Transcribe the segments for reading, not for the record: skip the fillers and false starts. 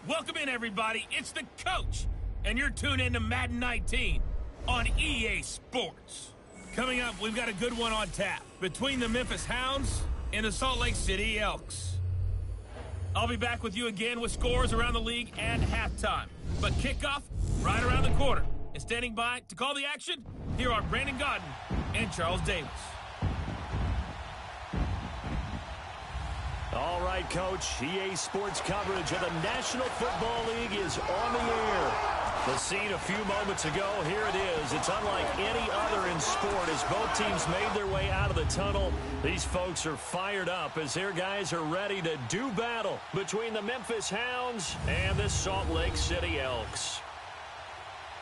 Welcome in, everybody. It's the coach, and you're tuned in to Madden 19 on EA Sports. Coming up, we've got a good one on tap between the Memphis Hounds and the Salt Lake City Elks. I'll be back with you again with scores around the league at halftime. But kickoff right around the corner. And standing by to call the action, here are Brandon Godden and Charles Davis. All right, Coach. EA Sports coverage of the National Football League is on the air. The scene a few moments ago, here it is. It's unlike any other in sport as both teams made their way out of the tunnel. These folks are fired up as their guys are ready to do battle between the Memphis Hounds and the Salt Lake City Elks.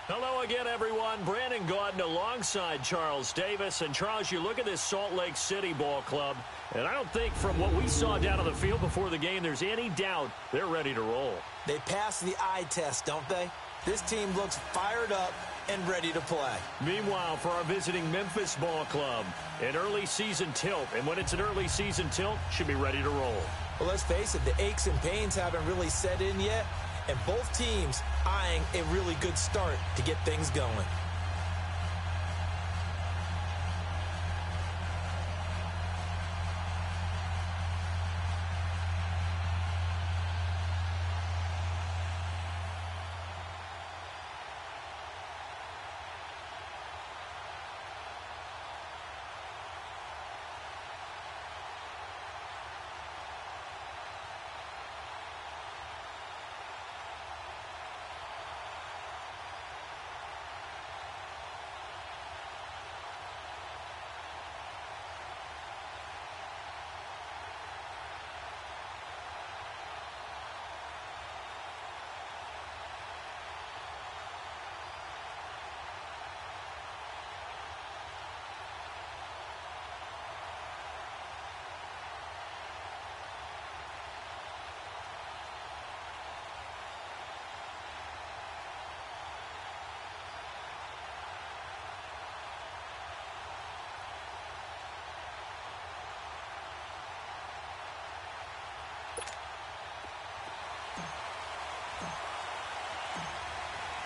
Hello again, everyone. Brandon Godden alongside Charles Davis. And, Charles, you look at this Salt Lake City ball club, and I don't think from what we saw down on the field before the game there's any doubt they're ready to roll. They passed the eye test, don't they? This team looks fired up and ready to play. Meanwhile, for our visiting Memphis ball club, an early season tilt. And when it's an early season tilt, should be ready to roll. Well, let's face it, the aches and pains haven't really set in yet. And both teams eyeing a really good start to get things going.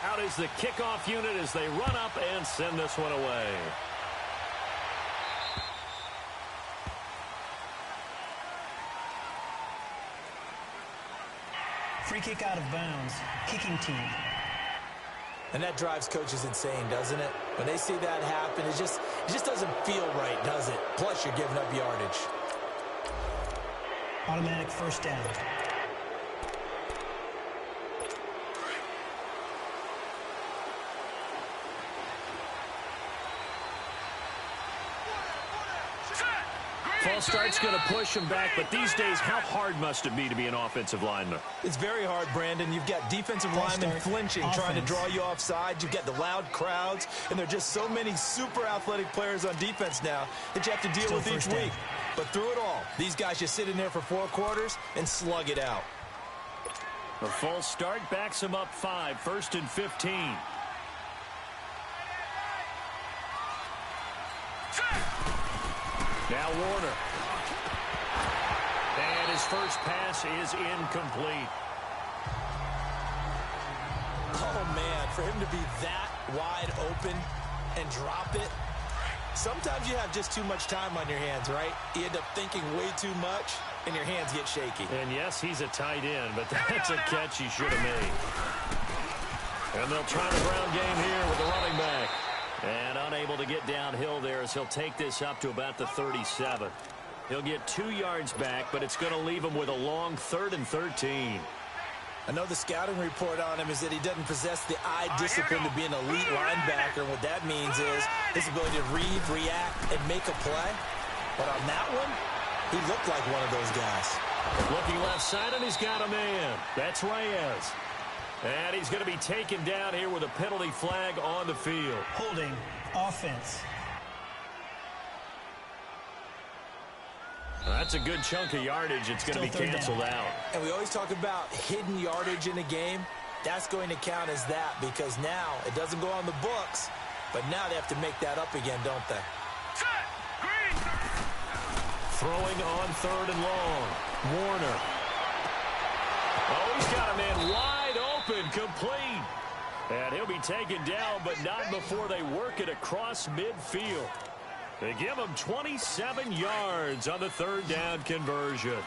Out is the kickoff unit as they run up and send this one away. Free kick out of bounds. Kicking team. And that drives coaches insane, doesn't it? When they see that happen, it just doesn't feel right, does it? Plus, you're giving up yardage. Automatic first down. False start's going to push him back, but these days, how hard must it be to be an offensive lineman? It's very hard, Brandon. You've got defensive linemen flinching, trying to draw you offside. You've got the loud crowds, and there are just so many super athletic players on defense now that you have to deal with each week. But through it all, these guys just sit in there for 4 quarters and slug it out. The false start backs him up 5, 1st and 15. Now Warner. And his first pass is incomplete. Oh, man, for him to be that wide open and drop it. Sometimes you have just too much time on your hands, right? You end up thinking way too much, and your hands get shaky. And, yes, he's a tight end, but that's a catch he should have made. And they'll try the ground game here with the running back. And unable to get downhill there as he'll take this up to about the 37. He'll get 2 yards back, but it's going to leave him with a long 3rd and 13. I know the scouting report on him is that he doesn't possess the eye discipline to be an elite linebacker. And what that means is his ability to read, react, and make a play. But on that one, he looked like one of those guys. Looking left side, and he's got a man. That's Reyes. And he's going to be taken down here with a penalty flag on the field. Holding offense. That's a good chunk of yardage. It's going to be canceled out. And we always talk about hidden yardage in a game. That's going to count as that because now it doesn't go on the books, but now they have to make that up again, don't they? Throwing on 3rd and long. Warner. Oh, he's got a man wide incomplete. And he'll be taken down, but not before they work it across midfield. They give him 27 yards on the third down conversion.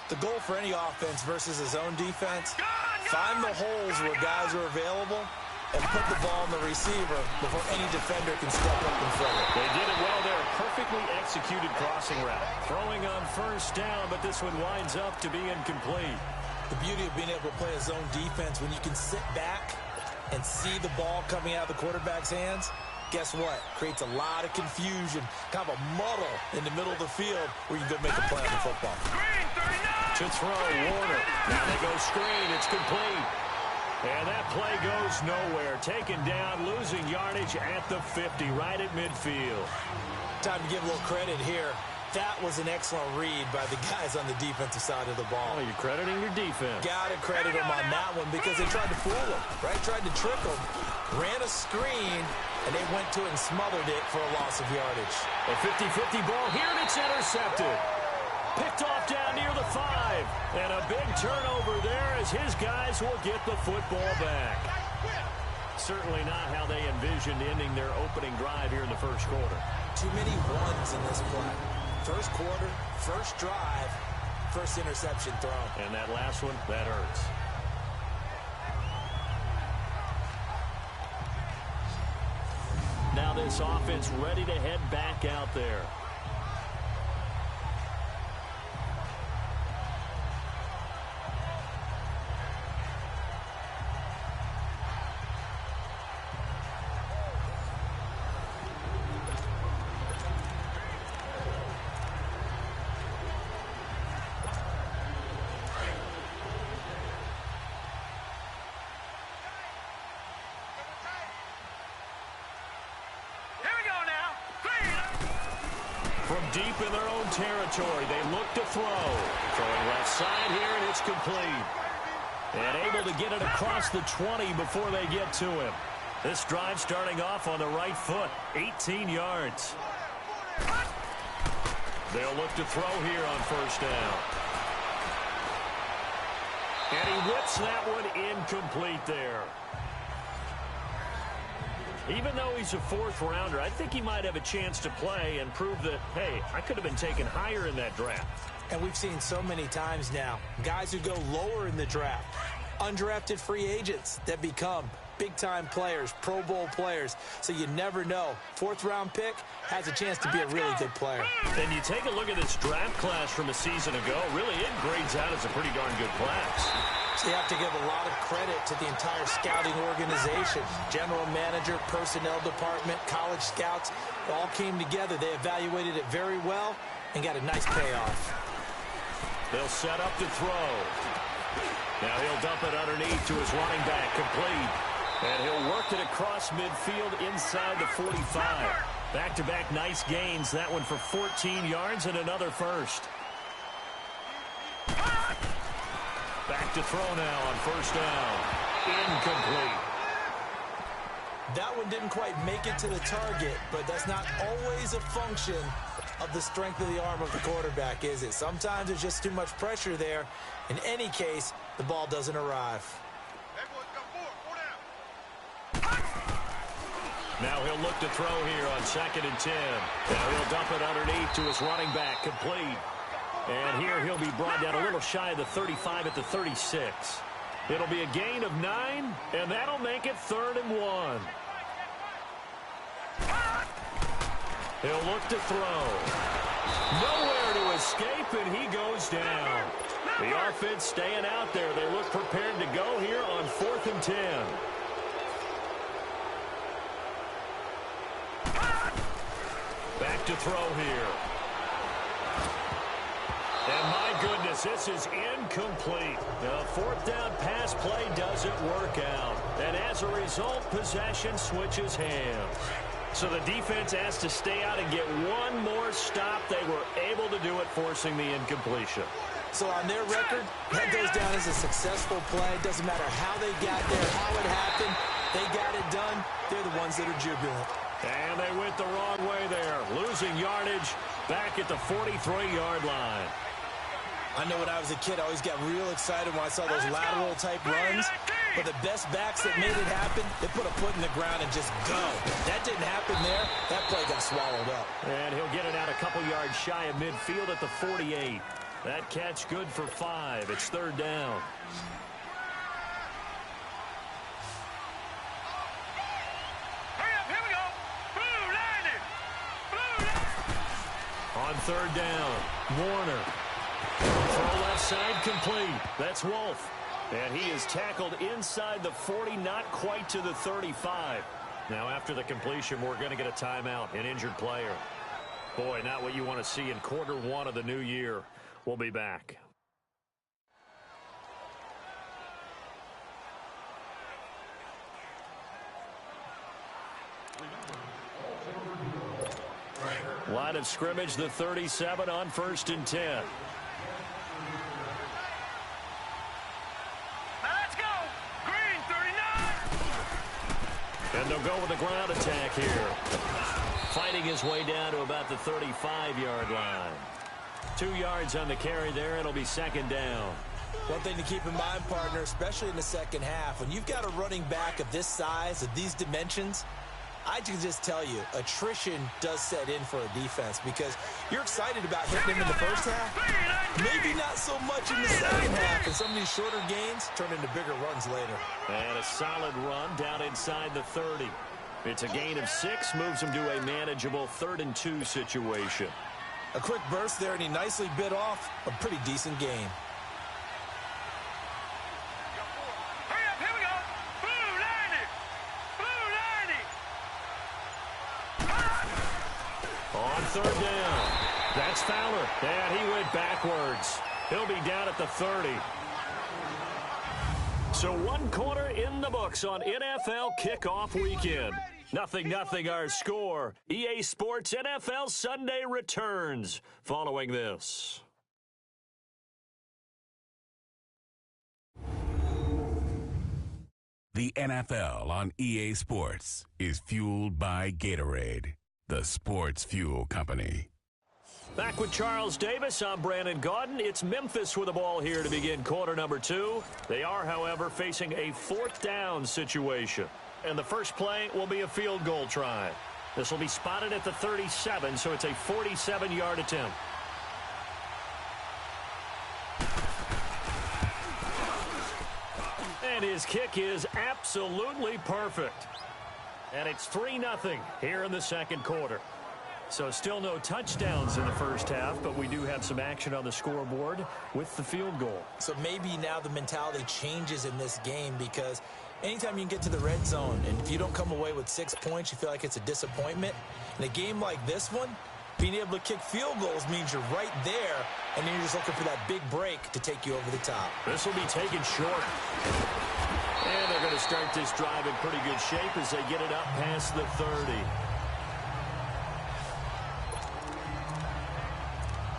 The goal for any offense versus his own defense, find the holes where guys are available and put the ball on the receiver before any defender can step up in front of it. They did it well there. Perfectly executed crossing route. Throwing on first down, but this one winds up to be incomplete. The beauty of being able to play a zone defense when you can sit back and see the ball coming out of the quarterback's hands, guess what? Creates a lot of confusion, kind of a muddle in the middle of the field where you can go make a play on the football. To throw, Warner. Now they go screen. It's complete. And that play goes nowhere. Taken down, losing yardage at the 50, right at midfield. Time to give a little credit here. That was an excellent read by the guys on the defensive side of the ball. Oh, you're crediting your defense. Got to credit them on that one because they tried to fool them, right? Tried to trick them. Ran a screen, and they went to it and smothered it for a loss of yardage. A 50-50 ball here, and it's intercepted. Picked off down near the 5. And a big turnover there as his guys will get the football back. Certainly not how they envisioned ending their opening drive here in the first quarter. Too many ones in this play. First quarter, first drive, first interception thrown. And that last one, that hurts. Now this offense ready to head back out there. From deep in their own territory, they look to throw. Throwing left side here, and it's complete. And able to get it across the 20 before they get to him. This drive starting off on the right foot, 18 yards. They'll look to throw here on first down. And he whips that one incomplete there. Even though he's a fourth-rounder, I think he might have a chance to play and prove that, hey, I could have been taken higher in that draft. And we've seen so many times now, guys who go lower in the draft, undrafted free agents that become big-time players, Pro Bowl players, so you never know. Fourth-round pick has a chance to be a really good player. And you take a look at this draft class from a season ago, really it grades out as a pretty darn good class. So you have to give a lot of credit to the entire scouting organization. General manager, personnel department, college scouts, all came together. They evaluated it very well and got a nice payoff. They'll set up to throw. Now he'll dump it underneath to his running back, complete. And he'll work it across midfield inside the 45. Back-to-back nice gains. That one for 14 yards and another first. Back to throw now on first down. Incomplete. That one didn't quite make it to the target, but that's not always a function of the strength of the arm of the quarterback, is it? Sometimes there's just too much pressure there. In any case, the ball doesn't arrive. Now he'll look to throw here on 2nd and 10. Now he'll dump it underneath to his running back, complete. And here he'll be brought down a little shy of the 35 at the 36. It'll be a gain of 9, and that'll make it 3rd and 1. He'll look to throw. Nowhere to escape, and he goes down. The offense staying out there. They look prepared to go here on 4th and 10. Back to throw here. And my goodness, this is incomplete. The 4th down pass play doesn't work out. And as a result, possession switches hands. So the defense has to stay out and get one more stop. They were able to do it, forcing the incompletion. So on their record, that goes down as a successful play. Doesn't matter how they got there, how it happened. They got it done. They're the ones that are jubilant. And they went the wrong way there. Losing yardage back at the 43-yard line. I know when I was a kid, I always got real excited when I saw those lateral-type runs. But the best backs that made it happen, they put a foot in the ground and just go. That didn't happen there. That play got swallowed up. And he'll get it out a couple yards shy of midfield at the 48. That catch good for 5. It's third down. On third down, Warner. Throw left side complete. That's Wolf. And he is tackled inside the 40, not quite to the 35. Now, after the completion, we're going to get a timeout, an injured player. Boy, not what you want to see in quarter one of the new year. We'll be back. Line of scrimmage, the 37 on 1st and 10. Let's go! Green, 39! And they'll go with the ground attack here. Fighting his way down to about the 35-yard line. 2 yards on the carry there. It'll be second down. One thing to keep in mind, partner, especially in the second half, when you've got a running back of this size, of these dimensions, I can just tell you, attrition does set in for a defense because you're excited about hitting him in the first half. Maybe not so much in the second half, and some of these shorter gains turn into bigger runs later. And a solid run down inside the 30. It's a gain of 6, moves him to a manageable 3rd and 2 situation. A quick burst there, and he nicely bit off a pretty decent gain. On third down, that's Fowler, and he went backwards. He'll be down at the 30. So 1 quarter in the books on NFL kickoff weekend. 0-0 our score. EA Sports NFL Sunday returns following this. The NFL on EA Sports is fueled by Gatorade, the sports fuel company. Back with Charles Davis, I'm Brandon Gaudin. It's Memphis with the ball here to begin quarter number 2. They are, however, facing a 4th down situation. And the first play will be a field goal try. This will be spotted at the 37, so it's a 47-yard attempt. And his kick is absolutely perfect. And it's 3-0 here in the second quarter. So still no touchdowns in the first half, but we do have some action on the scoreboard with the field goal. So maybe now the mentality changes in this game because anytime you can get to the red zone, and if you don't come away with 6 points, you feel like it's a disappointment. In a game like this one, being able to kick field goals means you're right there, and then you're just looking for that big break to take you over the top. This will be taken short. And they're going to start this drive in pretty good shape as they get it up past the 30.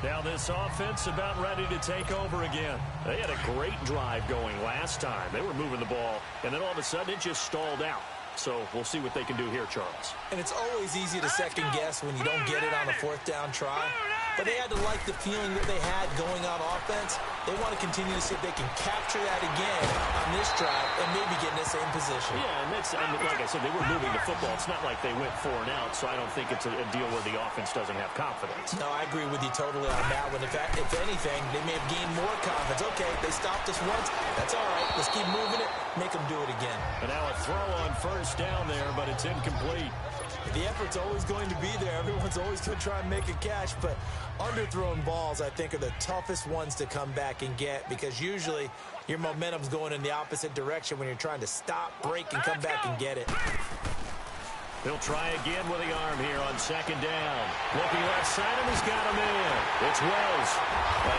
Now this offense about ready to take over again. They had a great drive going last time. They were moving the ball, and then all of a sudden it just stalled out. So we'll see what they can do here, Charles. And it's always easy to second guess when you don't get it on a 4th down try. But they had to like the feeling that they had going on offense. They want to continue to see if they can capture that again on this drive and maybe get in the same position. Yeah, and that's, I mean, like I said, they were moving the football. It's not like they went 4 and out, so I don't think it's a deal where the offense doesn't have confidence. No, I agree with you totally on that one. If anything, they may have gained more confidence. Okay, they stopped us once. That's all right. Let's keep moving it. Make them do it again. And now a throw on first down there, but it's incomplete. The effort's always going to be there. Everyone's always going to try and make a catch, but underthrown balls, I think, are the toughest ones to come back and get because usually your momentum's going in the opposite direction when you're trying to stop, break, and come back and get it. He'll try again with the arm here on second down. Looking left side, and he's got him in. It's Wells.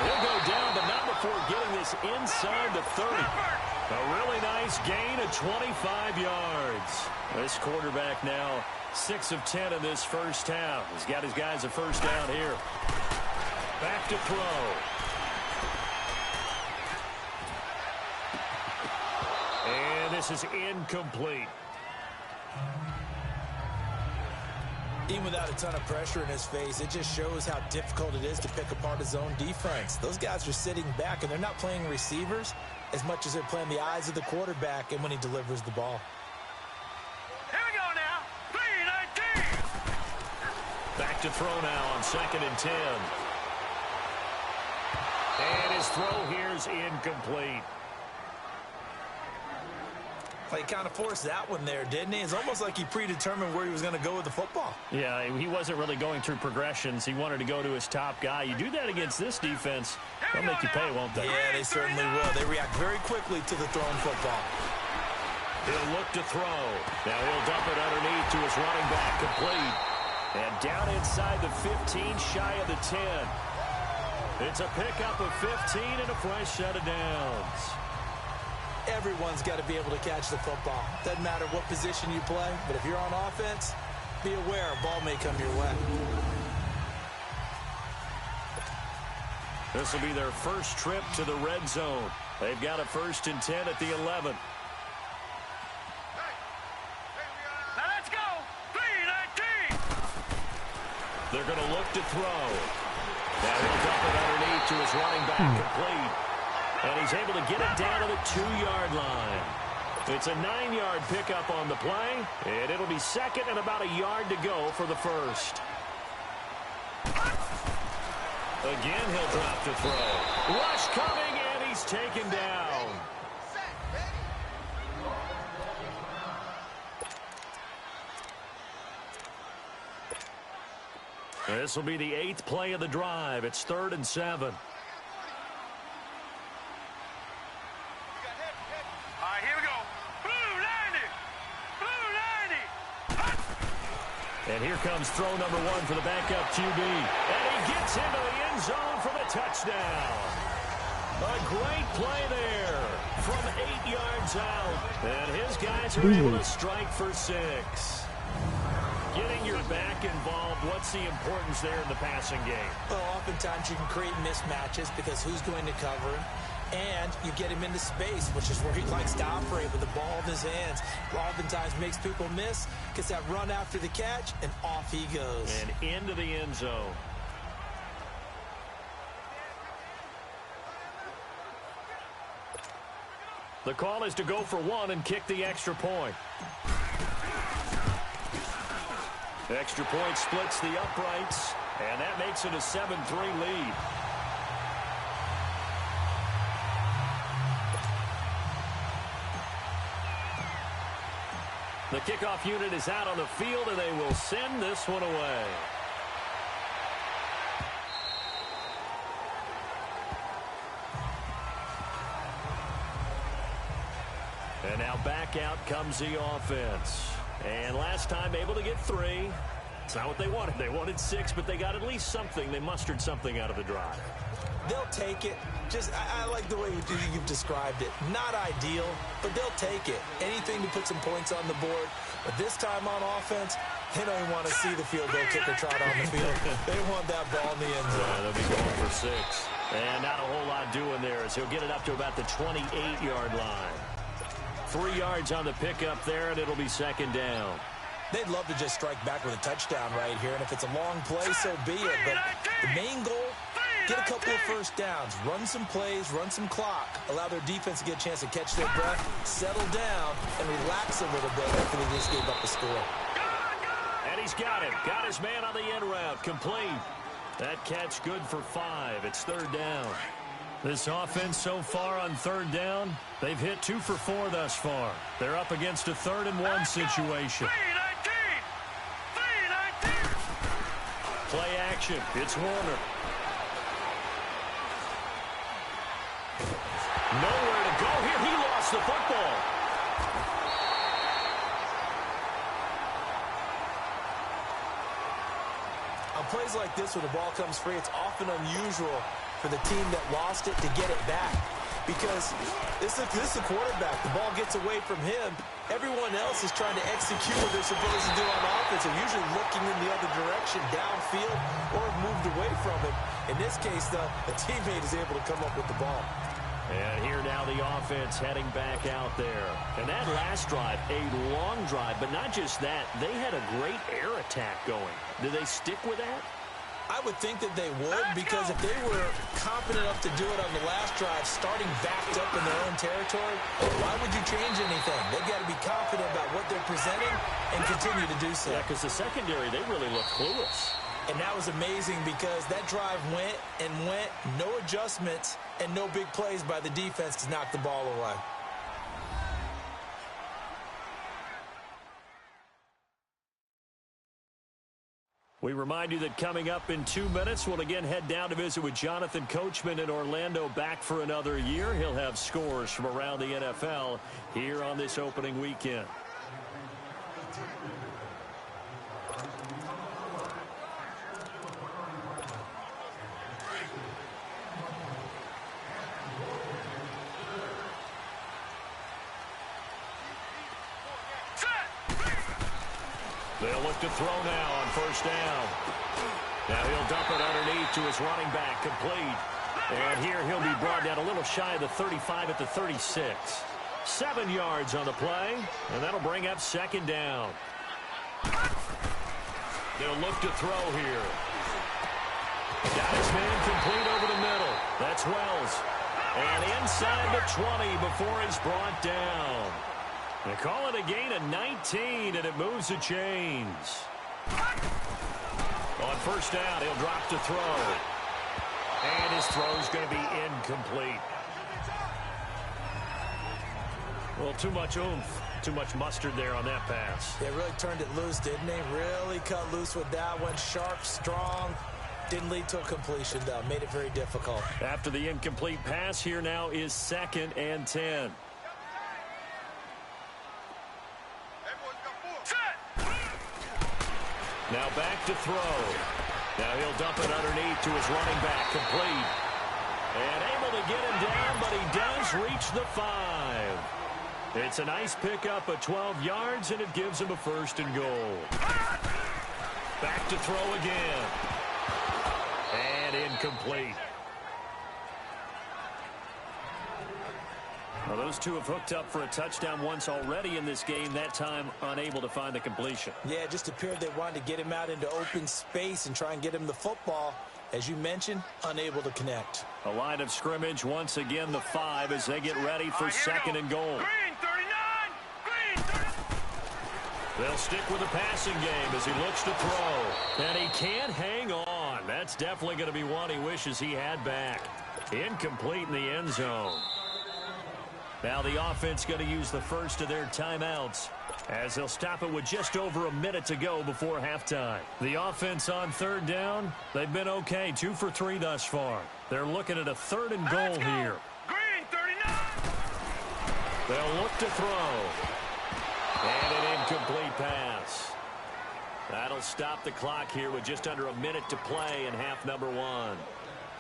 He'll go down, but not before getting this inside the 30. A really nice gain of 25 yards. This quarterback now 6 of 10 in this first half. He's got his guys a first down here. Back to throw. And this is incomplete. Even without a ton of pressure in his face, it just shows how difficult it is to pick apart his own defense. Those guys are sitting back, and they're not playing receivers as much as they're playing the eyes of the quarterback and when he delivers the ball. Here we go now. 3-19. Back to throw now on 2nd and 10. And his throw here is incomplete. He kind of forced that one there, didn't he? It's almost like he predetermined where he was going to go with the football. Yeah, he wasn't really going through progressions. He wanted to go to his top guy. You do that against this defense, they'll make you pay, won't they? Yeah, they certainly will. They react very quickly to the thrown football. He'll look to throw. Now he'll dump it underneath to his running back, complete. And down inside the 15, shy of the 10. It's a pickup of 15 and a fresh set of downs. Everyone's got to be able to catch the football. Doesn't matter what position you play, but if you're on offense, be aware a ball may come your way. This will be their first trip to the red zone. They've got a 1st and 10 at the 11. Now let's go. 3-19. They're going to look to throw. Now he'll dump it underneath to his running back, complete. And he's able to get it down to the 2-yard line. It's a 9-yard pickup on the play, and it'll be 2nd and about a yard to go for the first. Again, he'll drop to throw. Rush coming, and he's taken down. This will be the 8th play of the drive. It's 3rd and 7. And here comes throw number 1 for the backup QB. And he gets into the end zone for the touchdown. A great play there from 8 yards out. And his guys are able to strike for 6. Getting your back involved, what's the importance there in the passing game? Well, oftentimes you can create mismatches because who's going to cover him? And you get him into space, which is where he likes to operate with the ball in his hands. Oftentimes makes people miss, gets that run after the catch, and off he goes. And into the end zone. The call is to go for 1 and kick the extra point. The extra point splits the uprights, and that makes it a 7-3 lead. The kickoff unit is out on the field, and they will send this one away. And now back out comes the offense. And last time able to get 3. It's not what they wanted. They wanted 6, but they got at least something. They mustered something out of the drive. They'll take it. I like the way you've described it. Not ideal, but they'll take it. Anything to put some points on the board. But this time on offense, they don't even want to see the field goal kicker trot on the field. They want that ball in the end zone. Yeah, they'll be going for 6. And not a whole lot doing there as he'll get it up to about the 28-yard line. 3 yards on the pickup there, and it'll be 2nd down. They'd love to just strike back with a touchdown right here, and if it's a long play, so be it. But the main goal, get a couple of first downs, run some plays, run some clock, allow their defense to get a chance to catch their breath, settle down, and relax a little bit after they just gave up the score. And he's got it. Got his man on the end route. Complete. That catch good for 5. It's 3rd down. This offense so far on 3rd down, they've hit 2 for 4 thus far. They're up against a 3rd and 1 situation. 3-19. Play action. It's Warner. Nowhere to go here. He lost the football. On plays like this where the ball comes free, it's often unusual for the team that lost it to get it back. Because this is a quarterback. The ball gets away from him. Everyone else is trying to execute what they're supposed to do on offense. They're usually looking in the other direction, downfield, or have moved away from it. In this case, though, the teammate is able to come up with the ball. And here now the offense heading back out there. And that last drive, a long drive, but not just that. They had a great air attack going. Do they stick with that? I would think that they would, because if they were confident enough to do it on the last drive, starting backed up in their own territory, why would you change anything? They've got to be confident about what they're presenting and continue to do so. Yeah, because the secondary, they really looked clueless. And that was amazing because that drive went and went, no adjustments, and no big plays by the defense to knock the ball away. We remind you that coming up in 2 minutes, we'll again head down to visit with Jonathan Coachman in Orlando, back for another year. He'll have scores from around the NFL here on this opening weekend. They'll look to throw now on first down. Now he'll dump it underneath to his running back, complete. And here he'll be brought down a little shy of the 35 at the 36. 7 yards on the play, and that'll bring up second down. They'll look to throw here. Got his man complete over the middle. That's Wells. And inside the 20 before he's brought down. They call it a gain of 19, and it moves the chains. On first down, he'll drop to throw. And his throw's going to be incomplete. Well, too much oomph, too much mustard there on that pass. They really turned it loose, didn't they? Really cut loose with that one. Sharp, strong. Didn't lead to a completion, though. Made it very difficult. After the incomplete pass, here now is 2nd and 10. Now back to throw. Now he'll dump it underneath to his running back, complete. And able to get him down, but he does reach the 5. It's a nice pickup of 12 yards, and it gives him a 1st and goal. Back to throw again. And incomplete. Well, those two have hooked up for a touchdown once already in this game, that time unable to find the completion. Yeah, it just appeared they wanted to get him out into open space and try and get him the football. As you mentioned, unable to connect. A line of scrimmage, once again the 5 as they get ready for 2nd and goal. Green 39! Green 39! They'll stick with the passing game as he looks to throw. And he can't hang on. That's definitely going to be one he wishes he had back. Incomplete in the end zone. Now the offense going to use the first of their timeouts as they'll stop it with just over a minute to go before halftime. The offense on 3rd down, they've been okay, 2 for 3 thus far. They're looking at a 3rd and goal here. Green 39! They'll look to throw. And an incomplete pass. That'll stop the clock here with just under a minute to play in half number 1.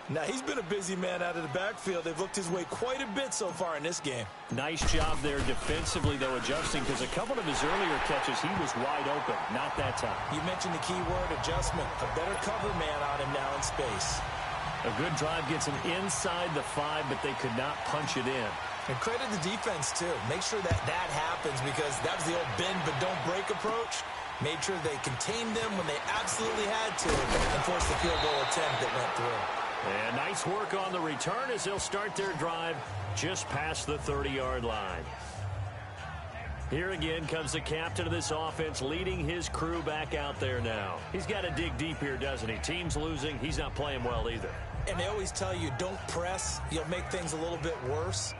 Now, he's been a busy man out of the backfield. They've looked his way quite a bit so far in this game. Nice job there defensively, though, adjusting, because a couple of his earlier catches, he was wide open. Not that time. You mentioned the key word, adjustment. A better cover man on him now in space. A good drive gets him inside the 5, but they could not punch it in. And credit the defense, too. Make sure that that happens, because that was the old bend but don't break approach. Made sure they contained them when they absolutely had to and forced the field goal attempt that went through. And nice work on the return as they'll start their drive just past the 30-yard line. Here again comes the captain of this offense leading his crew back out there now. He's got to dig deep here, doesn't he? Team's losing. He's not playing well either. And they always tell you, don't press. You'll make things a little bit worse.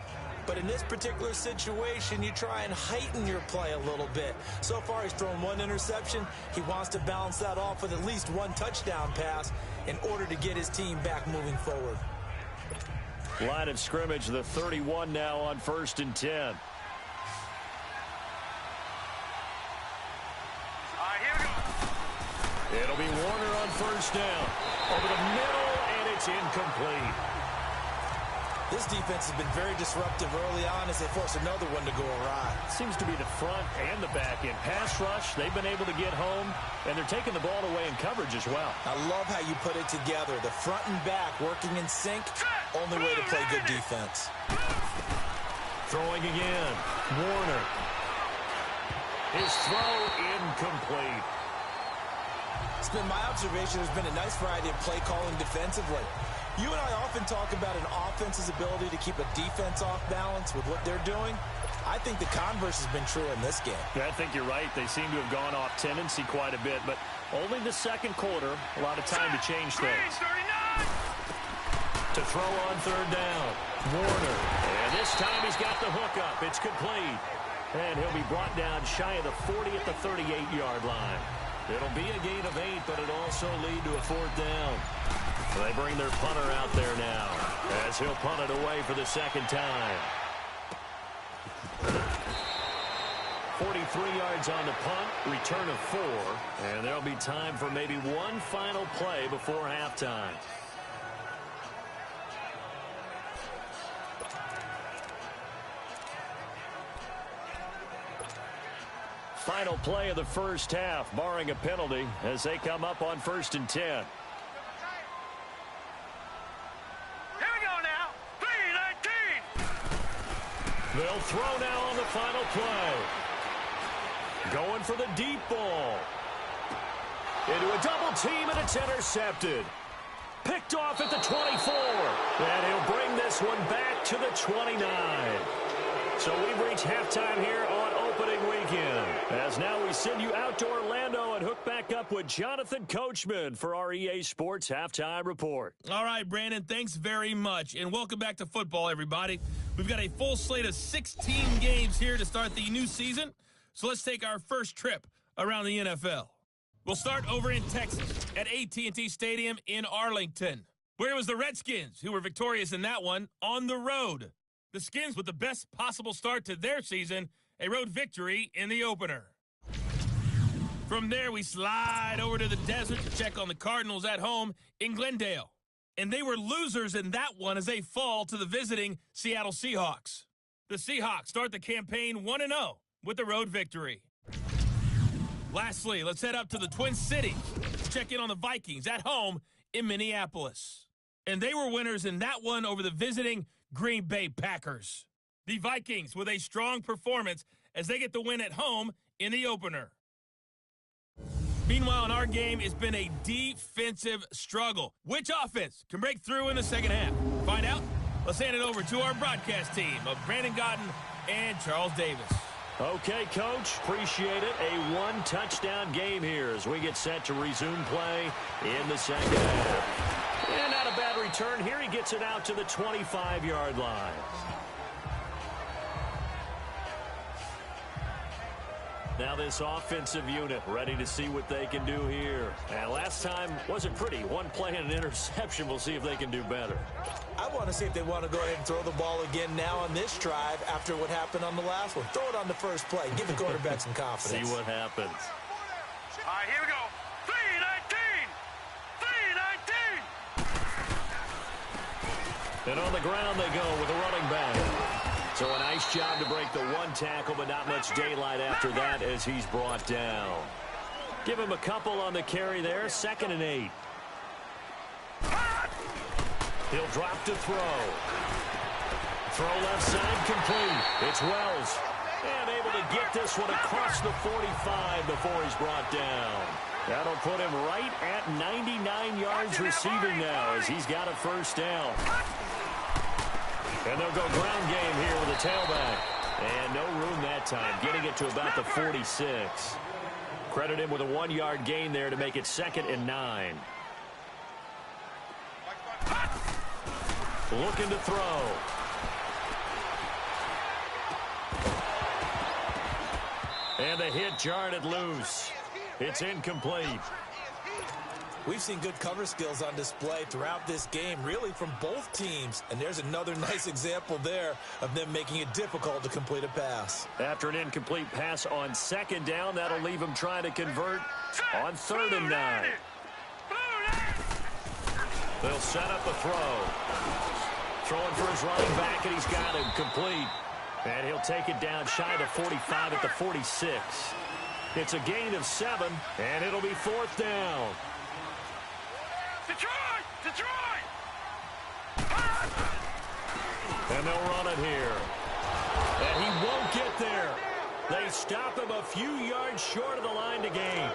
But in this particular situation, you try and heighten your play a little bit. So far, he's thrown 1 interception. He wants to balance that off with at least 1 touchdown pass in order to get his team back moving forward. Line of scrimmage, the 31 now on 1st and 10. All right, here we go. It'll be Warner on first down. Over the middle, and it's incomplete. This defense has been very disruptive early on as they force another one to go awry. Seems to be the front and the back end. Pass rush, they've been able to get home, and they're taking the ball away in coverage as well. I love how you put it together. The front and back working in sync. Only way to play good defense. Throwing again. Warner. His throw incomplete. It's been my observation there's been a nice variety of play calling defensively. You and I often talk about an offense's ability to keep a defense off balance with what they're doing. I think the converse has been true in this game. Yeah, I think you're right. They seem to have gone off tendency quite a bit, but only the second quarter, a lot of time to change things. To throw on third down. Warner. And this time he's got the hook up. It's complete. And he'll be brought down shy of the 40 at the 38-yard line. It'll be a gain of 8, but it'll also lead to a fourth down. They bring their punter out there now as he'll punt it away for the second time. 43 yards on the punt, return of 4, and there'll be time for maybe one final play before halftime. Final play of the first half, barring a penalty, as they come up on 1st and 10. Here we go now. 3-19. They'll throw now on the final play. Going for the deep ball. Into a double team, and it's intercepted. Picked off at the 24. And he'll bring this one back to the 29. So we've reached halftime here on opening weekend. As now we send you out to Orlando and hook back up with Jonathan Coachman for our EA Sports Halftime Report. All right, Brandon, thanks very much. And welcome back to football, everybody. We've got a full slate of 16 games here to start the new season. So let's take our first trip around the NFL. We'll start over in Texas at AT&T Stadium in Arlington, where it was the Redskins who were victorious in that one on the road. The Skins with the best possible start to their season, a road victory in the opener. From there, we slide over to the desert to check on the Cardinals at home in Glendale. And they were losers in that one as they fall to the visiting Seattle Seahawks. The Seahawks start the campaign 1-0 with the road victory. Lastly, let's head up to the Twin Cities to check in on the Vikings at home in Minneapolis. And they were winners in that one over the visiting Green Bay Packers. The Vikings with a strong performance as they get the win at home in the opener. Meanwhile, in our game, it's been a defensive struggle. Which offense can break through in the second half? Find out? Let's hand it over to our broadcast team of Brandon Godden and Charles Davis. Okay, Coach, appreciate it. A one-touchdown game here as we get set to resume play in the second half. And not a bad return here. He gets it out to the 25-yard line. Now this offensive unit ready to see what they can do here. And last time wasn't pretty. One play and an interception. We'll see if they can do better. I want to see if they want to go ahead and throw the ball again now on this drive after what happened on the last one. Throw it on the first play. Give the quarterback some confidence. See what happens. All right, here we go. 3-19. 3-19. And on the ground they go with a running back. So a nice job to break the one tackle, but not much daylight after that as he's brought down. Give him a couple on the carry there. 2nd and 8. He'll drop to throw. Throw left side complete. It's Wells. And able to get this one across the 45 before he's brought down. That'll put him right at 99 yards receiving now as he's got a first down. And they'll go ground game here with a tailback. And no room that time, getting it to about the 46. Credit him with a 1-yard gain there to make it 2nd and 9. Looking to throw. And the hit jarred it loose. It's incomplete. We've seen good cover skills on display throughout this game, really from both teams. And there's another nice example there of them making it difficult to complete a pass. After an incomplete pass on 2nd down, that'll leave them trying to convert on 3rd and 9. They'll set up a throw. Throwing for his running back, and he's got him complete. And he'll take it down shy of the 45 at the 46. It's a gain of 7, and it'll be 4th down. Detroit! Detroit! And they'll run it here. stop him a few yards short of the line to gain.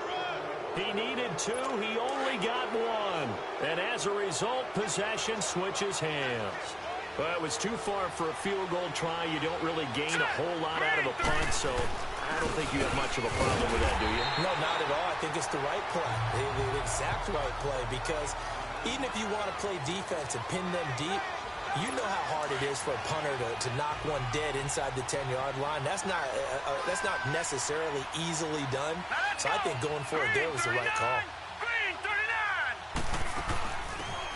He needed 2. He only got 1. And as a result, possession switches hands. Well, it was too far for a field goal try. You don't really gain a whole lot out of a punt, so I don't think you have much of a problem with that, do you? No, not at all. I think it's the right play, the exact right play, because even if you want to play defense and pin them deep, you know how hard it is for a punter to knock one dead inside the 10-yard line. That's not necessarily easily done. So I think going for it there was the right call.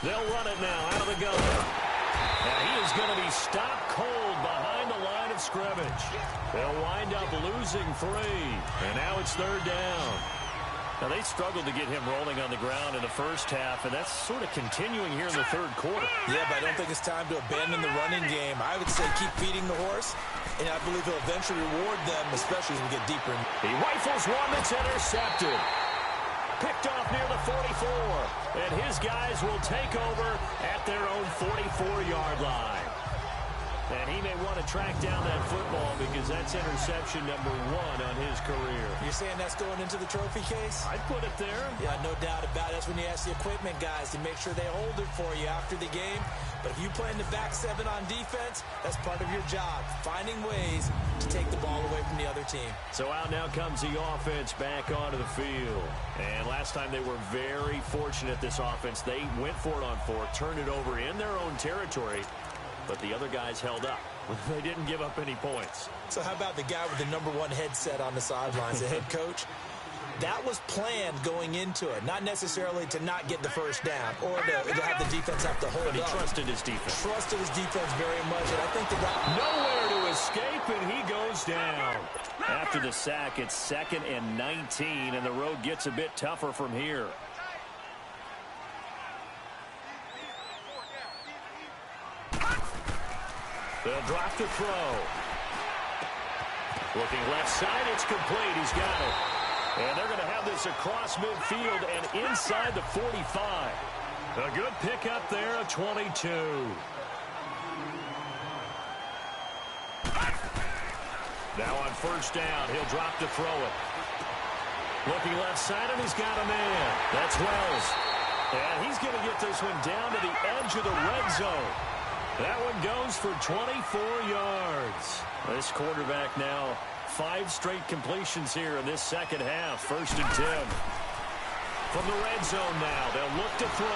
They'll run it now out of the gun. And he is going to be stopped cold behind the line of scrimmage. They'll wind up losing 3. And now it's 3rd down. Now, they struggled to get him rolling on the ground in the first half, and that's sort of continuing here in the 3rd quarter. Yeah, but I don't think it's time to abandon the running game. I would say keep feeding the horse, and I believe he'll eventually reward them, especially as we get deeper. He rifles one that's intercepted. Picked off near the 44, and his guys will take over at their own 44-yard line. And he may want to track down that football because that's interception number 1 on his career. You're saying that's going into the trophy case? I'd put it there. Yeah, no doubt about it. That's when you ask the equipment guys to make sure they hold it for you after the game. But if you play in the back 7 on defense, that's part of your job, finding ways to take the ball away from the other team. So out now comes the offense back onto the field. And last time they were very fortunate, this offense. They went for it on 4, turned it over in their own territory. But the other guys held up. They didn't give up any points. So how about the guy with the number 1 headset on the sidelines, the head coach? That was planned going into it, not necessarily to not get the first down or to have the defense have to hold up. But he trusted his defense. Trusted his defense very much, and I think that nowhere to escape, and he goes down. After the sack, it's 2nd and 19, and the road gets a bit tougher from here. They'll drop the throw. Looking left side, it's complete. He's got it. And they're going to have this across midfield and inside the 45. A good pickup there, a 22. Now on 1st down, he'll drop to throw it. Looking left side, and he's got a man. That's Wells. And he's going to get this one down to the edge of the red zone. That one goes for 24 yards. This quarterback now 5 straight completions here in this 2nd half. 1st and 10. From the red zone now, they'll look to throw.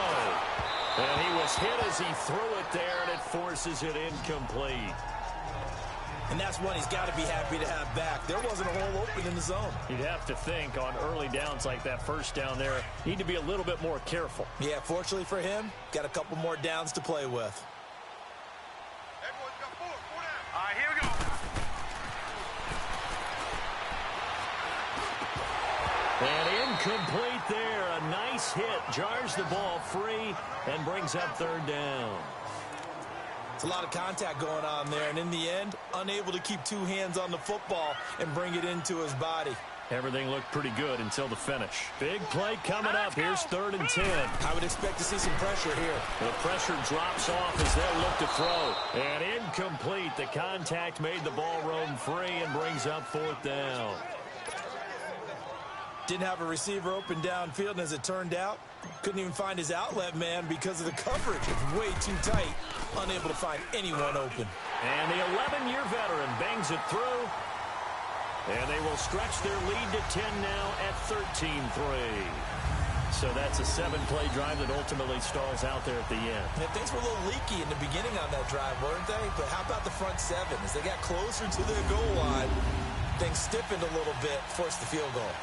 And he was hit as he threw it there, and it forces it incomplete. And that's one he's got to be happy to have back. There wasn't a hole open in the zone. You'd have to think on early downs like that 1st down there, need to be a little bit more careful. Yeah, fortunately for him, got a couple more downs to play with. All right, here we go. And incomplete there. A nice hit. Jars the ball free and brings up 3rd down. It's a lot of contact going on there, and in the end, unable to keep 2 hands on the football and bring it into his body. Everything looked pretty good until the finish. Big play coming up. Here's 3rd and 10. I would expect to see some pressure here. The pressure drops off as they look to throw. And incomplete. The contact made the ball roam free and brings up 4th down. Didn't have a receiver open downfield, and as it turned out, couldn't even find his outlet man because of the coverage. It's way too tight. Unable to find anyone open. And the 11-year veteran bangs it through. And they will stretch their lead to 10 now at 13-3. So that's a 7-play drive that ultimately stalls out there at the end. And things were a little leaky in the beginning on that drive, weren't they? But how about the front 7? As they got closer to their goal line, things stiffened a little bit, forced the field goal.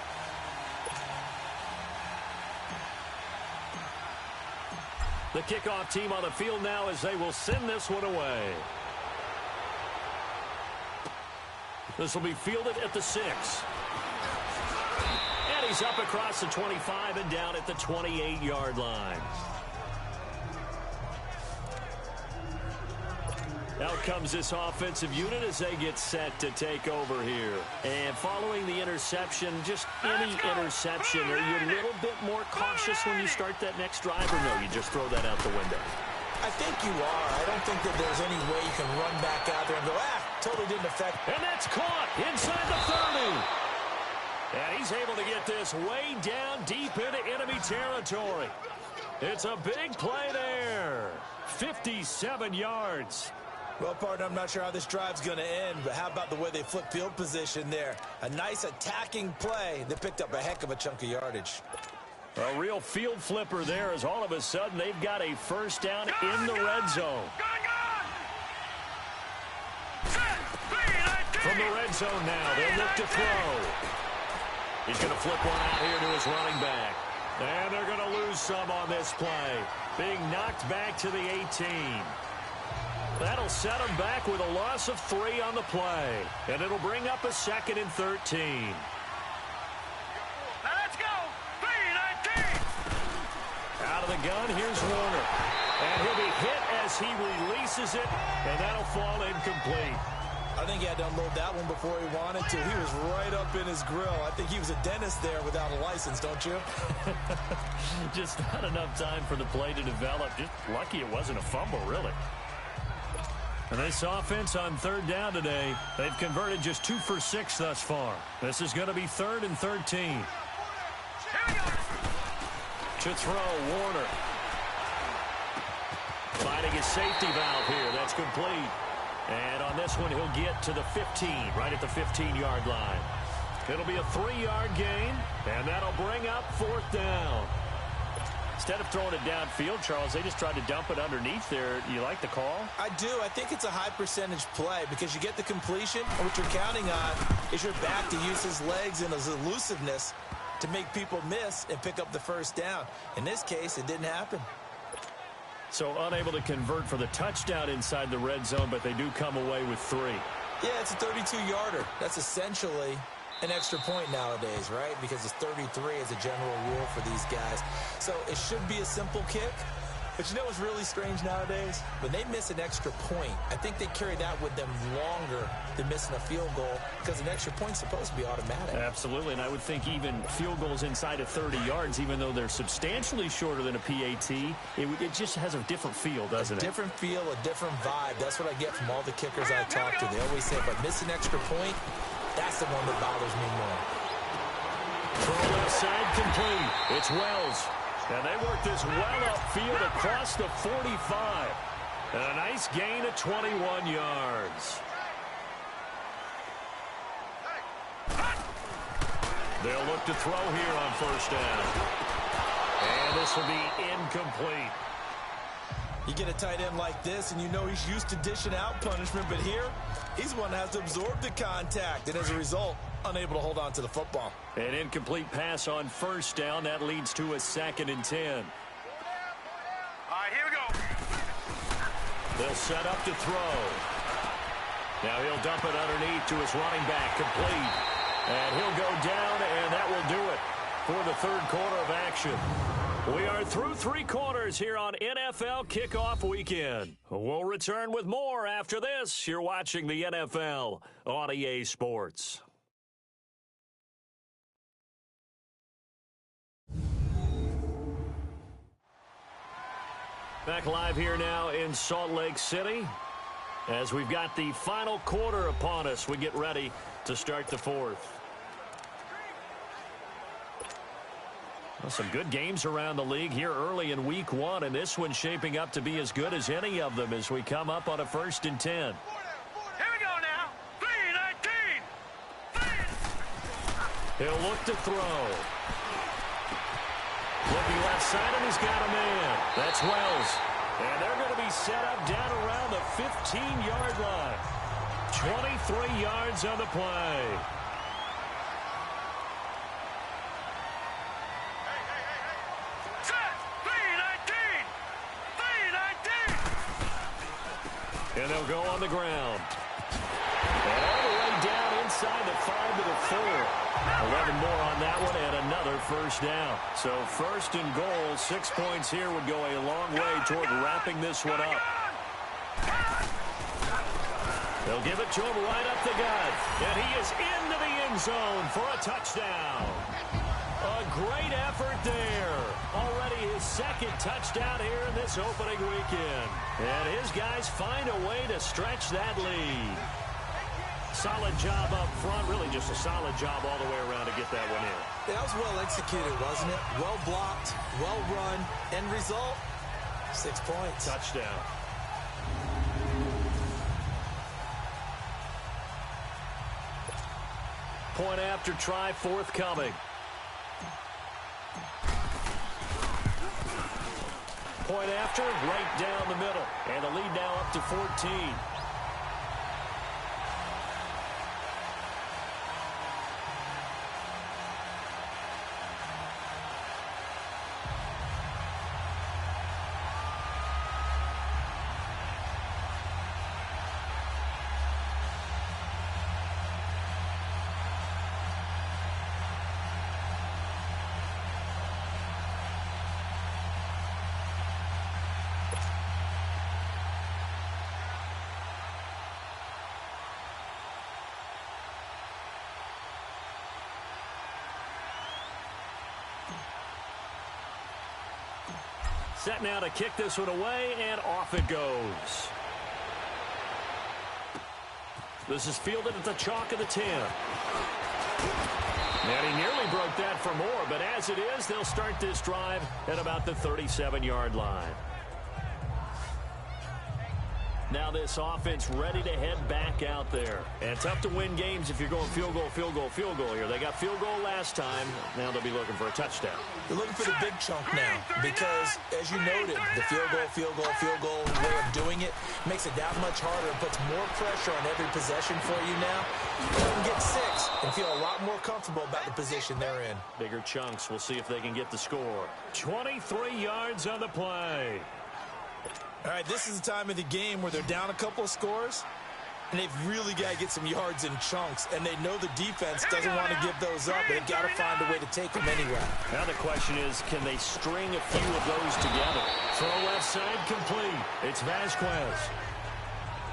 The kickoff team on the field now as they will send this one away. This will be fielded at the 6. And he's up across the 25 and down at the 28-yard line. Out comes this offensive unit as they get set to take over here. And following the interception, just any interception, are you a little bit more cautious when you start that next drive, or no, you just throw that out the window? I think you are. I don't think that there's any way you can run back out there and go, totally didn't affect. And that's caught inside the 30. And he's able to get this way down deep into enemy territory. It's a big play there. 57 yards. Well, partner, I'm not sure how this drive's going to end, but how about the way they flip field position there? A nice attacking play that picked up a heck of a chunk of yardage. A real field flipper there as all of a sudden they've got a first down in the red zone. From the red zone now, they'll look to throw. He's going to flip one out here to his running back. And they're going to lose some on this play. Being knocked back to the 18. That'll set him back with a loss of 3 on the play. And it'll bring up a 2nd and 13. Now let's go. 3-19. Out of the gun, here's Warner. And he'll be hit as he releases it. And that'll fall incomplete. I think he had to unload that one before he wanted to. He was right up in his grill. I think he was a dentist there without a license, don't you? Just not enough time for the play to develop. Just lucky it wasn't a fumble, really. And this offense on 3rd down today, they've converted just 2 for 6 thus far. This is going to be 3rd and 13. To throw, Warner. Finding his safety valve here. That's complete. And on this one, he'll get to the 15, right at the 15-yard line. It'll be a 3-yard gain, and that'll bring up 4th down. Instead of throwing it downfield, Charles, they just tried to dump it underneath there. You like the call? I do. I think it's a high-percentage play because you get the completion, and what you're counting on is your back to use his legs and his elusiveness to make people miss and pick up the first down. In this case, it didn't happen. So unable to convert for the touchdown inside the red zone, but they do come away with 3. Yeah, it's a 32-yarder. That's essentially an extra point nowadays, right? Because it's 33 as a general rule for these guys. So it should be a simple kick. But you know what's really strange nowadays? When they miss an extra point, I think they carry that with them longer than missing a field goal because an extra point's supposed to be automatic. Absolutely, and I would think even field goals inside of 30 yards, even though they're substantially shorter than a PAT, it just has a different feel, doesn't it? A different feel, a different vibe. That's what I get from all the kickers I talk to. They always say, if I miss an extra point, that's the one that bothers me more. Throw left side complete. It's Wells. And they work this well upfield across the 45. And a nice gain of 21 yards. They'll look to throw here on 1st down. And this will be incomplete. You get a tight end like this, and you know he's used to dishing out punishment, but here, he's one that has to absorb the contact, and as a result, unable to hold on to the football. An incomplete pass on 1st down. That leads to a 2nd and 10. All right, here we go. They'll set up to throw. Now he'll dump it underneath to his running back, complete. And he'll go down, and that will do it for the 3rd quarter of action. We are through 3 quarters here on NFL Kickoff Weekend. We'll return with more after this. You're watching the NFL on EA Sports. Back live here now in Salt Lake City. As we've got the final quarter upon us, we get ready to start the 4th. Well, some good games around the league here early in week 1, and this one's shaping up to be as good as any of them as we come up on a 1st and 10. Here we go now. 3-19. He'll look to throw. Looking left side, and he's got a man. That's Wells. And they're going to be set up down around the 15-yard line. 23 yards on the play. And they'll go on the ground. And all the way down inside the 5 to the 4. 11 more on that one and another 1st down. So 1st and goal, 6 points here would go a long way toward wrapping this one up. They'll give it to him right up the gut. And he is into the end zone for a touchdown. A great effort there. Already his 2nd touchdown here in this opening weekend. And his guys find a way to stretch that lead. solid job up front, really just a solid job all the way around to get that one in. That was well executed, wasn't it? Well blocked, well run. End result, 6 points. Touchdown. Point after try forthcoming. Point after, right down the middle. And the lead now up to 14. Set now to kick this one away, and off it goes. This is fielded at the chalk of the 10. And he nearly broke that for more, but as it is, they'll start this drive at about the 37-yard line. Now this offense ready to head back out there. And tough to win games if you're going field goal, field goal, field goal here. They got field goal last time. Now they'll be looking for a touchdown. They're looking for the big chunk now because, as you noted, the field goal way of doing it makes it that much harder and puts more pressure on every possession for you now. Let them get 6 and feel a lot more comfortable about the position they're in. Bigger chunks. We'll see if they can get the score. 23 yards on the play. All right, this is the time of the game where they're down a couple of scores, and they've really got to get some yards in chunks, and they know the defense doesn't want to give those up. They've got to find a way to take them anyway. Now the question is, can they string a few of those together? Throw left side complete. It's Vasquez.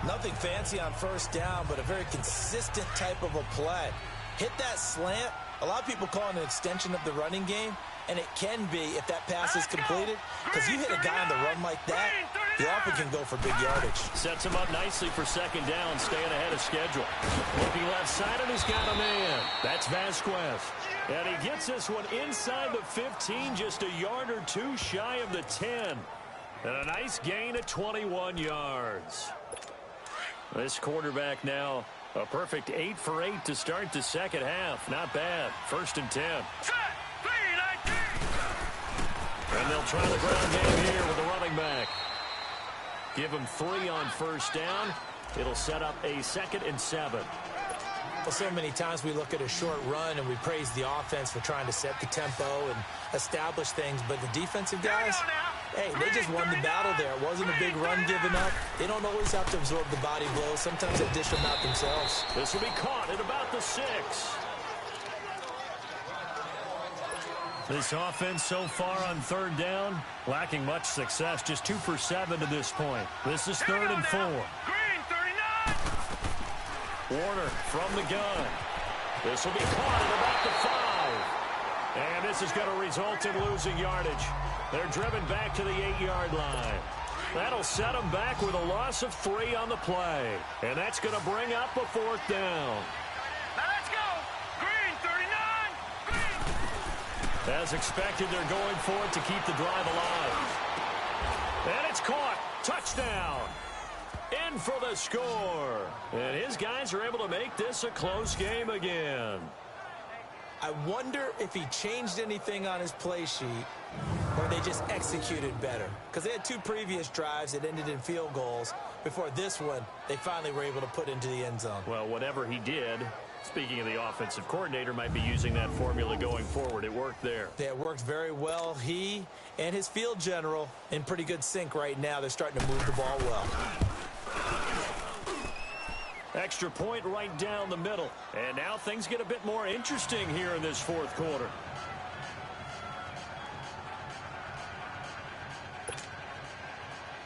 Nothing fancy on first down, but a very consistent type of a play. Hit that slant. A lot of people call it an extension of the running game, and it can be if that pass is completed, because you hit a guy on the run like that, the offense can go for big yardage. Sets him up nicely for second down, staying ahead of schedule. Looking left side, and he's got a man. That's Vasquez. And he gets this one inside the 15, just a yard or two shy of the 10. And a nice gain of 21 yards. This quarterback now a perfect 8 for 8 to start the second half. Not bad. 1st and 10. And they'll try the ground game here with the running back. Give him 3 on first down. It'll set up a 2nd and 7. Well, so many times we look at a short run and we praise the offense for trying to set the tempo and establish things, but the defensive guys, hey, they just won the battle there. It wasn't a big run given up. They don't always have to absorb the body blows. Sometimes they dish them out themselves. This will be caught at about the 6. This offense so far on 3rd down, lacking much success. Just 2 for 7 to this point. This is 3rd and 4. Warner from the gun. This will be caught at about the 5. And this is going to result in losing yardage. They're driven back to the 8-yard line. That'll set them back with a loss of 3 on the play. And that's going to bring up a 4th down. Now let's go. Green, 39. Green. As expected, they're going for it to keep the drive alive. And it's caught. Touchdown. In for the score. And his guys are able to make this a close game again. I wonder if he changed anything on his play sheet or they just executed better. Because they had 2 previous drives that ended in field goals. Before this one, they finally were able to put into the end zone. Well, whatever he did, speaking of the offensive coordinator, might be using that formula going forward. It worked there. Yeah, it worked very well. He and his field general in pretty good sync right now. They're starting to move the ball well. Extra point right down the middle. And now things get a bit more interesting here in this 4th quarter.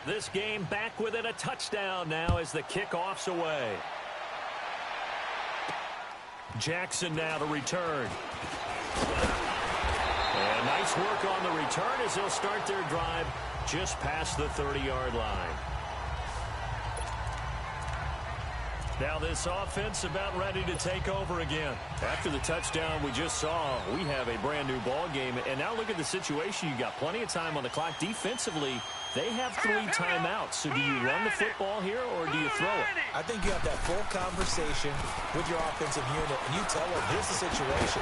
This game back within a touchdown now as the kickoff's away. Jackson now to return. And nice work on the return as they'll start their drive just past the 30-yard line. Now this offense about ready to take over again. After the touchdown we just saw, we have a brand new ball game. And now look at the situation. You got plenty of time on the clock. Defensively, they have 3 timeouts. So do you run the football here or do you throw it? I think you have that full conversation with your offensive unit, and you tell them, here's the situation.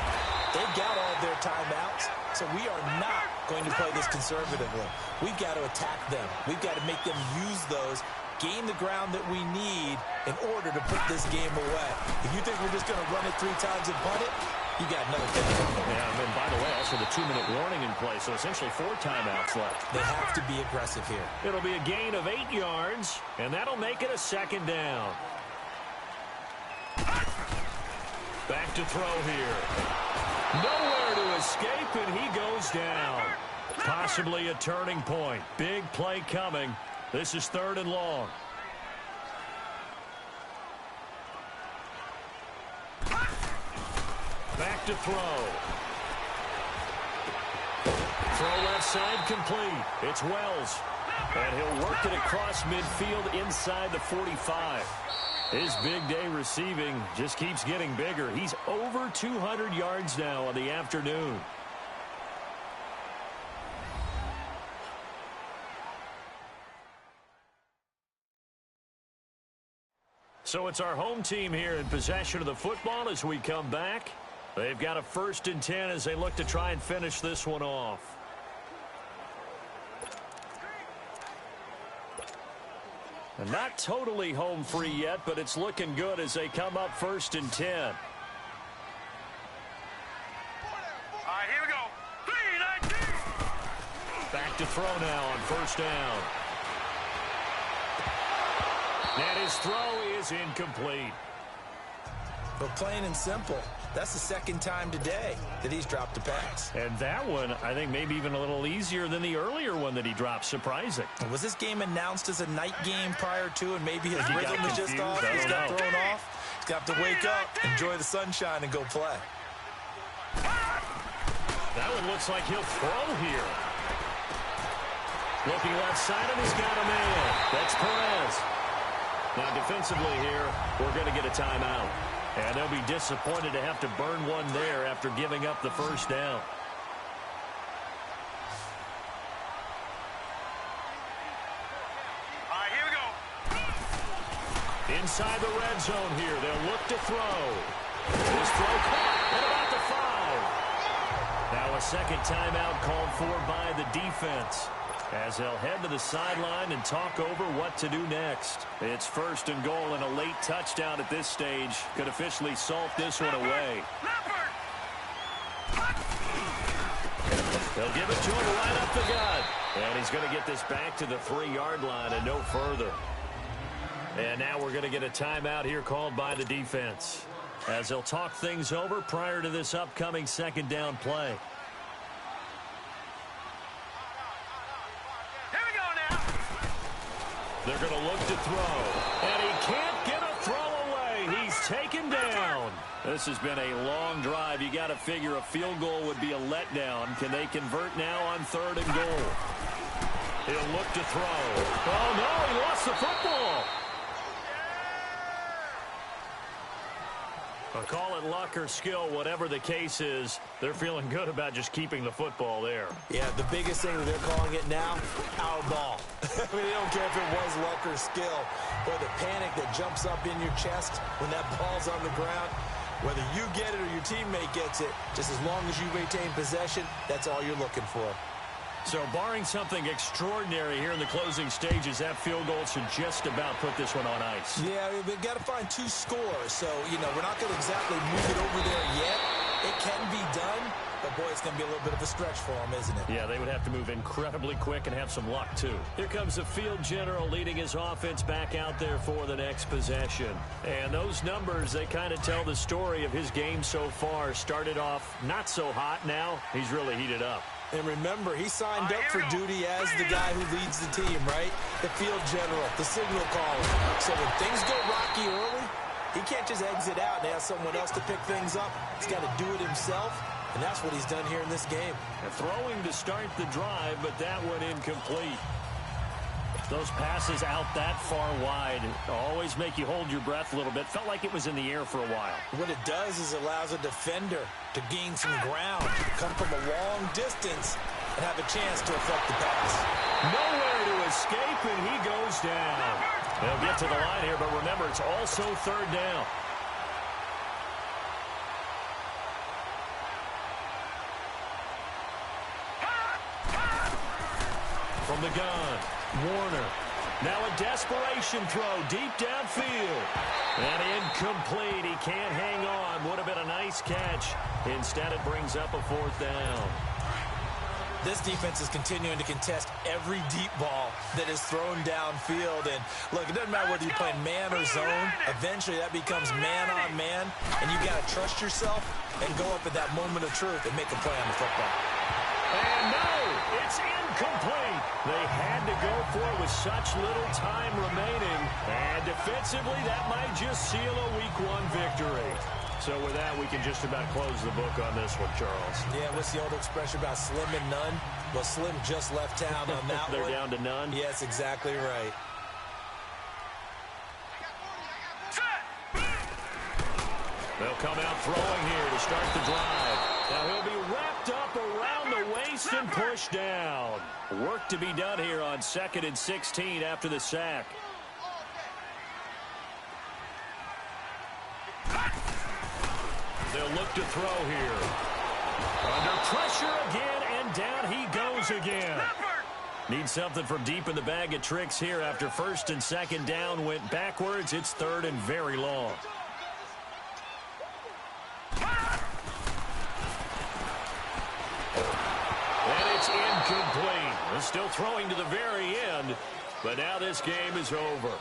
They've got all of their timeouts, so we are not going to play this conservatively. We've got to attack them. We've got to make them use those, gain the ground that we need in order to put this game away. If you think we're just going to run it 3 times and punt it, you got another thing. Yeah, and by the way, also the 2-minute warning in play, so essentially 4 timeouts left. They have to be aggressive here. It'll be a gain of 8 yards, and that'll make it a 2nd down. Back to throw here. Nowhere to escape, and he goes down. Possibly a turning point. Big play coming. This is 3rd and long. Back to throw. Throw left side complete. It's Wells. And he'll work it across midfield inside the 45. His big day receiving just keeps getting bigger. He's over 200 yards now on the afternoon. So it's our home team here in possession of the football as we come back. They've got a 1st and 10 as they look to try and finish this one off. And not totally home free yet, but it's looking good as they come up 1st and 10. All right, here we go. 3-19. Back to throw now on 1st down. And his throw is incomplete. But plain and simple, that's the 2nd time today that he's dropped a pass. And that one, I think, maybe even a little easier than the earlier one that he dropped. Surprising. Was this game announced as a night game prior to, and maybe his rhythm is just off? He's got thrown off. He's got to wake up, enjoy the sunshine, and go play. That one looks like he'll throw here. Looking left side, and he's got a man. That's Perez. Now, defensively here, we're going to get a timeout. And they'll be disappointed to have to burn one there after giving up the 1st down. All right, here we go. Inside the red zone here, they'll look to throw. This throw caught at about the 5. Now a 2nd timeout called for by the defense, as they'll head to the sideline and talk over what to do next. It's 1st and goal, and a late touchdown at this stage could officially salt this one away. They'll give it to him right up the gut. And he's going to get this back to the 3-yard line and no further. And now we're going to get a timeout here called by the defense, as they'll talk things over prior to this upcoming 2nd down play. They're going to look to throw, and he can't get a throw away. He's taken down. This has been a long drive. You got to figure a field goal would be a letdown. Can they convert now on 3rd and goal? He'll look to throw. Oh, no, he lost the football. Call it luck or skill, whatever the case is, they're feeling good about just keeping the football there. Yeah, the biggest thing that they're calling it now, our ball. I mean, they don't care if it was luck or skill, or the panic that jumps up in your chest when that ball's on the ground. Whether you get it or your teammate gets it, just as long as you maintain possession, that's all you're looking for. So barring something extraordinary here in the closing stages, that field goal should just about put this one on ice. Yeah, we've got to find 2 scores. So, you know, we're not going to exactly move it over there yet. It can be done, but, boy, it's going to be a little bit of a stretch for them, isn't it? Yeah, they would have to move incredibly quick and have some luck, too. Here comes the field general leading his offense back out there for the next possession. And those numbers, they kind of tell the story of his game so far. Started off not so hot. Now he's really heated up. And remember, he signed up for duty as the guy who leads the team, right? The field general, the signal caller. So when things go rocky early, he can't just exit out and ask someone else to pick things up. He's got to do it himself, and that's what he's done here in this game. And throwing to start the drive, but that one incomplete. Those passes out that far wide always make you hold your breath a little bit. Felt like it was in the air for a while. What it does is allows a defender to gain some ground, come from a long distance, and have a chance to affect the pass. Nowhere to escape, and he goes down. They'll get to the line here, but remember, it's also third down. From the gun, Warner. Now a desperation throw deep downfield. And incomplete. He can't hang on. Would have been a nice catch. Instead, it brings up a fourth down. This defense is continuing to contest every deep ball that is thrown downfield. And, look, it doesn't matter whether you're playing man or zone. Eventually, that becomes man-on-man. And you've got to trust yourself and go up at that moment of truth and make a play on the football. And no, it's incomplete. They had to go for it with such little time remaining. And defensively, that might just seal a Week 1 victory. So with that, we can just about close the book on this one, Charles. Yeah, what's the old expression about slim and none? Well, Slim just left town on that They're one. down to none? Yes, exactly right. They'll come out throwing here to start the drive. Now he'll be wrapped up around the waist and pushed down. Work to be done here on 2nd and 16 after the sack. They'll look to throw here. Under pressure again, and down he goes again. Need something from deep in the bag of tricks here after 1st and 2nd down went backwards. It's 3rd and very long. And it's incomplete. They're still throwing to the very end, but now this game is over.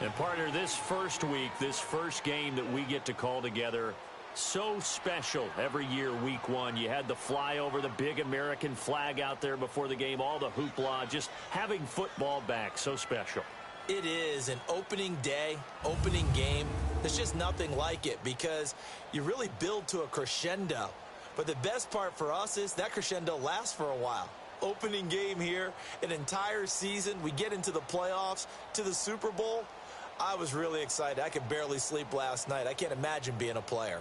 And partner, this first week, this first game that we get to call together, so special every year, Week 1. You had the flyover, the big American flag out there before the game, all the hoopla, just having football back, so special. It is an opening day, opening game. There's just nothing like it because you really build to a crescendo. But the best part for us is that crescendo lasts for a while. Opening game here, an entire season. We get into the playoffs, to the Super Bowl. I was really excited. I could barely sleep last night. I can't imagine being a player.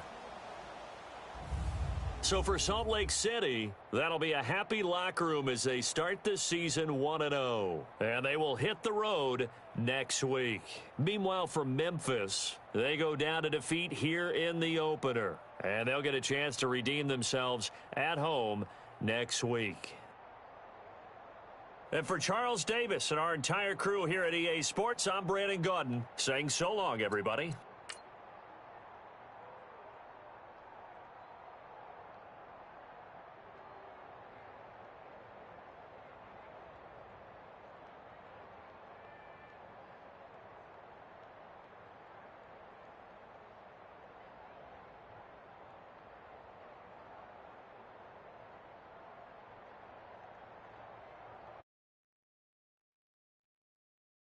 So for Salt Lake City, that'll be a happy locker room as they start this season 1-0. And they will hit the road next week. Meanwhile, for Memphis, they go down to defeat here in the opener. And they'll get a chance to redeem themselves at home next week. And for Charles Davis and our entire crew here at EA Sports, I'm Brandon Gaudin saying so long, everybody.